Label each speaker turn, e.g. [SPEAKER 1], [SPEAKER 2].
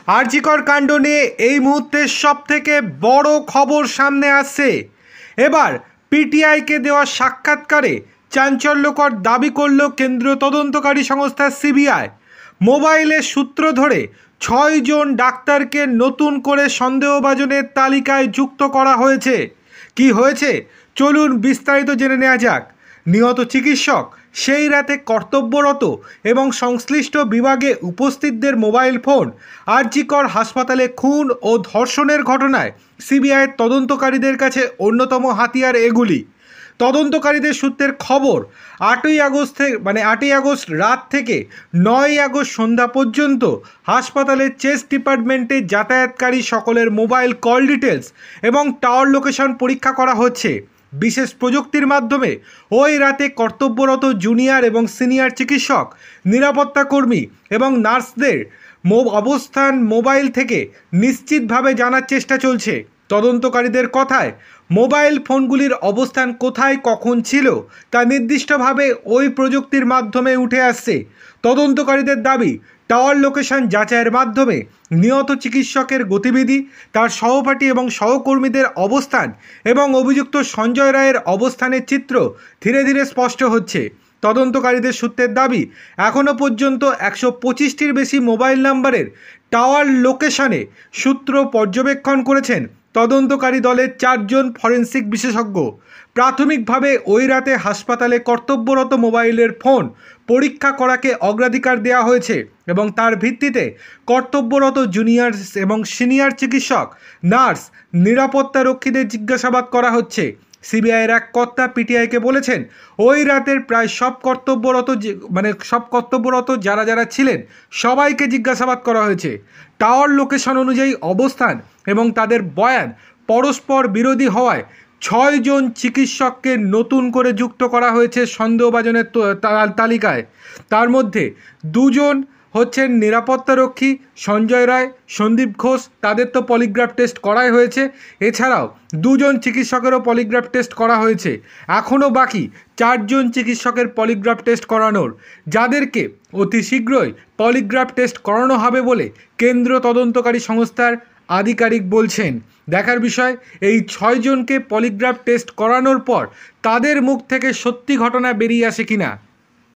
[SPEAKER 1] আরজিকর কাণ্ড নিয়ে এই মুহূর্তে সবথেকে বড় খবর সামনে আসছে। এবার পিটিআইকে দেওয়া সাক্ষাৎকারে চাঞ্চল্যকর দাবি করল কেন্দ্রীয় তদন্তকারী সংস্থা সিবিআই। মোবাইলের সূত্র ধরে ৬ জন ডাক্তারকে নতুন করে সন্দেহভাজনের তালিকায় যুক্ত করা হয়েছে। কি হয়েছে চলুন বিস্তারিত জেনে নেওয়া যাক। নিহত চিকিৎসক সেই রাতে কর্তব্যরত এবং সংশ্লিষ্ট বিভাগে উপস্থিতদের মোবাইল ফোন আরজিকর হাসপাতালে খুন ও ধর্ষণের ঘটনায় সিবিআইয়ের তদন্তকারীদের কাছে অন্যতম হাতিয়ার এগুলি। তদন্তকারীদের সূত্রের খবর 8ই আগস্ট রাত থেকে 9ই আগস্ট সন্ধ্যা পর্যন্ত হাসপাতালের চেস্ট ডিপার্টমেন্টে যাতায়াতকারী সকলের মোবাইল কল ডিটেলস এবং টাওয়ার লোকেশন পরীক্ষা করা হচ্ছে। বিশেষ প্রযুক্তির মাধ্যমে ওই রাতে কর্তব্যরত জুনিয়র এবং সিনিয়র চিকিৎসক, নিরাপত্তা কর্মী এবং নার্সদের অবস্থান মোবাইল থেকে নিশ্চিতভাবে জানার চেষ্টা চলছে। তদন্তকারীদের কথায় মোবাইল ফোনগুলির অবস্থান কোথায় কখন ছিল তা নির্দিষ্টভাবে ওই প্রযুক্তির মাধ্যমে উঠে আসছে। তদন্তকারীদের দাবি, টাওয়ার লোকেশন যাচাইয়ের মাধ্যমে নিহত চিকিৎসকের গতিবিধি, তার সহপাঠী এবং সহকর্মীদের অবস্থান এবং অভিযুক্ত সঞ্জয় রায়ের অবস্থানের চিত্র ধীরে ধীরে স্পষ্ট হচ্ছে। তদন্তকারীদের সূত্রের দাবি, এখনও পর্যন্ত 125টির বেশি মোবাইল নাম্বারের টাওয়ার লোকেশনে সূত্র পর্যবেক্ষণ করেছেন তদন্তকারী দলের 4 জন ফরেনসিক বিশেষজ্ঞ। প্রাথমিকভাবে ওই রাতে হাসপাতালে কর্তব্যরত মোবাইলের ফোন পরীক্ষা করাকে অগ্রাধিকার দেওয়া হয়েছে এবং তার ভিত্তিতে কর্তব্যরত জুনিয়র এবং সিনিয়র চিকিৎসক, নার্স, নিরাপত্তা রক্ষীদের জিজ্ঞাসাবাদ করা হচ্ছে। সিবিআইয়ের এক কর্তা পিটিআইকে বলেছেন, ওই রাতের প্রায় সব কর্তব্যরত যারা ছিলেন সবাইকে জিজ্ঞাসাবাদ করা হয়েছে। টাওয়ার লোকেশন অনুযায়ী অবস্থান এবং তাদের বয়ান পরস্পর বিরোধী হওয়ায় 6 জন চিকিৎসককে নতুন করে যুক্ত করা হয়েছে সন্দেহভাজনের তালিকায়। তার মধ্যে 2 জন হচ্ছেন নিরাপত্তারক্ষী সঞ্জয় রায়, সন্দীপ ঘোষ, তাদের তো পলিগ্রাফ টেস্ট করাই হয়েছে। এছাড়াও 2 জন চিকিৎসকেরও পলিগ্রাফ টেস্ট করা হয়েছে। এখনও বাকি 4 জন চিকিৎসকের পলিগ্রাফ টেস্ট করানোর, যাদেরকে অতি শীঘ্রই পলিগ্রাফ টেস্ট করানো হবে বলে কেন্দ্রীয় তদন্তকারী সংস্থার আধিকারিক বলছেন। দেখার বিষয়, এই 6 জনকে পলিগ্রাফ টেস্ট করানোর পর তাদের মুখ থেকে সত্যি ঘটনা বেরিয়ে আসে কিনা।